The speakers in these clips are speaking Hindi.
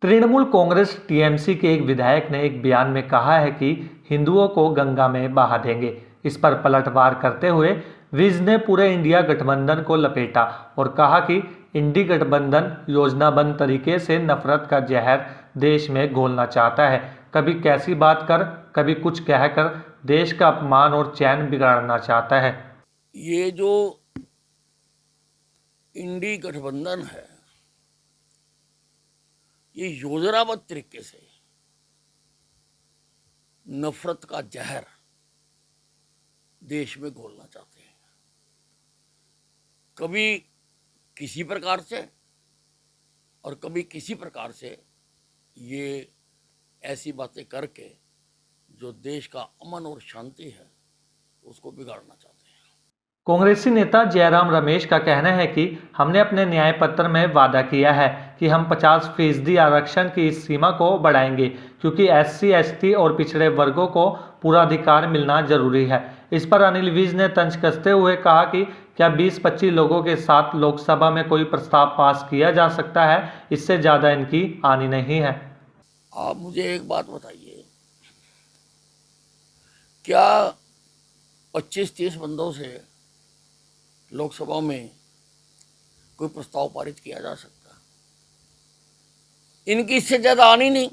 तृणमूल कांग्रेस टीएमसी के एक विधायक ने एक बयान में कहा है कि हिंदुओं को गंगा में बहा देंगे। इस पर पलटवार करते हुए विज ने पूरे इंडिया गठबंधन को लपेटा और कहा कि इंडी गठबंधन योजनाबद्ध तरीके से नफरत का जहर देश में घोलना चाहता है। कभी कैसी बात कर, कभी कुछ कहकर देश का अपमान और चैन बिगाड़ना चाहता है। ये जो इंडी गठबंधन है, ये योजनाबद्ध तरीके से नफरत का जहर देश में घोलना चाहते हैं। कभी किसी प्रकार से और कभी किसी प्रकार से ये ऐसी बातें करके जो देश का अमन और शांति है उसको बिगाड़ना चाहते हैं। कांग्रेसी नेता जयराम रमेश का कहना है कि हमने अपने न्याय पत्र में वादा किया है कि हम 50% आरक्षण की इस सीमा को बढ़ाएंगे, क्योंकि एससी, एसटी और पिछड़े वर्गों को पूरा अधिकार मिलना जरूरी है। इस पर अनिल विज ने तंज कसते हुए कहा कि क्या 20-25 लोगों के साथ लोकसभा में कोई प्रस्ताव पास किया जा सकता है, इससे ज़्यादा इनकी आनी नहीं है। आप मुझे एक बात बताइए, क्या 25-30 बंदों से लोकसभा में कोई प्रस्ताव पारित किया जा सकता? इनकी इससे ज्यादा आनी नहीं।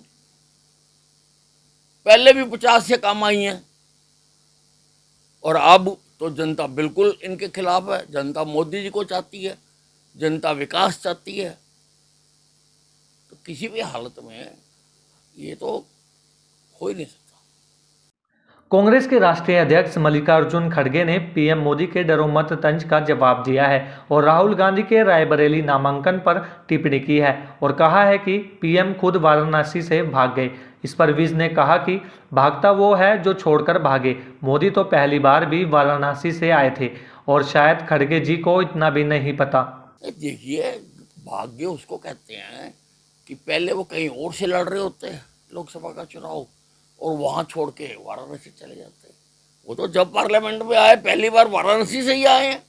पहले भी 50 से कम आई हैं और अब तो जनता बिल्कुल इनके खिलाफ है। जनता मोदी जी को चाहती है, जनता विकास चाहती है। तो किसी भी हालत में ये तो हो ही नहीं सकता। कांग्रेस के राष्ट्रीय अध्यक्ष मल्लिकार्जुन खड़गे ने पीएम मोदी के डरो मत तंज का जवाब दिया है और राहुल गांधी के रायबरेली नामांकन पर टिप्पणी की है और कहा है कि पीएम खुद वाराणसी से भाग गए। इस पर विज ने कहा कि भागता वो है जो छोड़कर भागे। मोदी तो पहली बार भी वाराणसी से आए थे और शायद खड़गे जी को इतना भी नहीं पता। देखिए, भाग्य उसको कहते हैं कि पहले वो कहीं और से लड़ रहे होते हैं लोकसभा का चुनाव और वहां छोड़ के वाराणसी चले जाते हैं। वो तो जब पार्लियामेंट में आए पहली बार वाराणसी से ही आए हैं।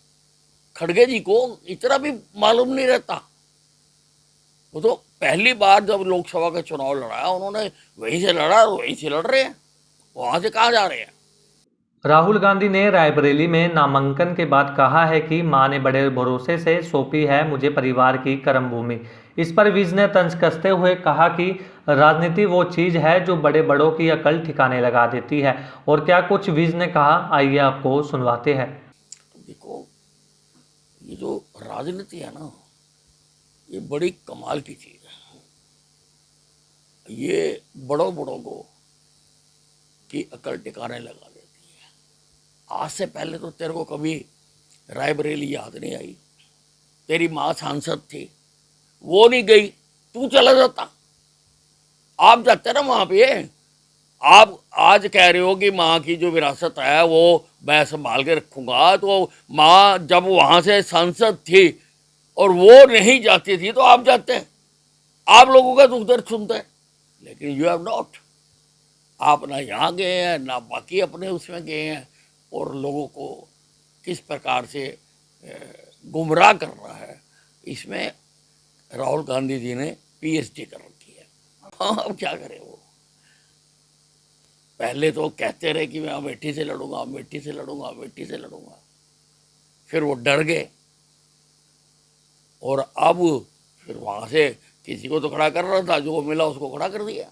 खड़गे जी को इतना भी मालूम नहीं रहता। वो तो पहली बार जब लोकसभा का चुनाव लड़ाया उन्होंने वहीं से लड़ा और वहीं से लड़ रहे हैं। वहां से कहाँ जा रहे हैं? राहुल गांधी ने रायबरेली में नामांकन के बाद कहा है कि मां ने बड़े भरोसे से सौंपी है मुझे परिवार की कर्मभूमि। इस पर विज ने तंज कसते हुए कहा कि राजनीति वो चीज है जो बड़े बड़ों की अकल ठिकाने लगा देती है। और क्या कुछ विज ने कहा, आइए आपको सुनवाते हैं। देखो, ये जो राजनीति है ना, ये बड़ी कमाल की चीज है। ये बड़ों बड़ों को की अकल ठिकाने लगा देती है। आज से पहले तो तेरे को कभी रायबरेली याद नहीं आई। तेरी माँ सांसद थी, वो नहीं गई, तू चला जाता। आप जाते ना वहां पे। आप आज कह रहे हो कि माँ की जो विरासत है वो मैं संभाल के रखूंगा, तो माँ जब वहां से सांसद थी और वो नहीं जाती थी तो आप जाते हैं। आप लोगों का दुख दर्द सुनते हैं, लेकिन यू हैव नॉट। आप ना यहाँ गए हैं ना बाकी अपने उसमें गए हैं और लोगों को किस प्रकार से गुमराह कर रहा है, इसमें राहुल गांधी जी ने पीएचडी कर रखी है। हाँ, अब क्या करें। वो पहले तो कहते रहे कि मैं अमेठी से लड़ूंगा, अमेठी से लड़ूंगा, अमेठी से लड़ूंगा। फिर वो डर गए और अब फिर वहां से किसी को तो खड़ा कर रहा था, जो मिला उसको खड़ा कर दिया।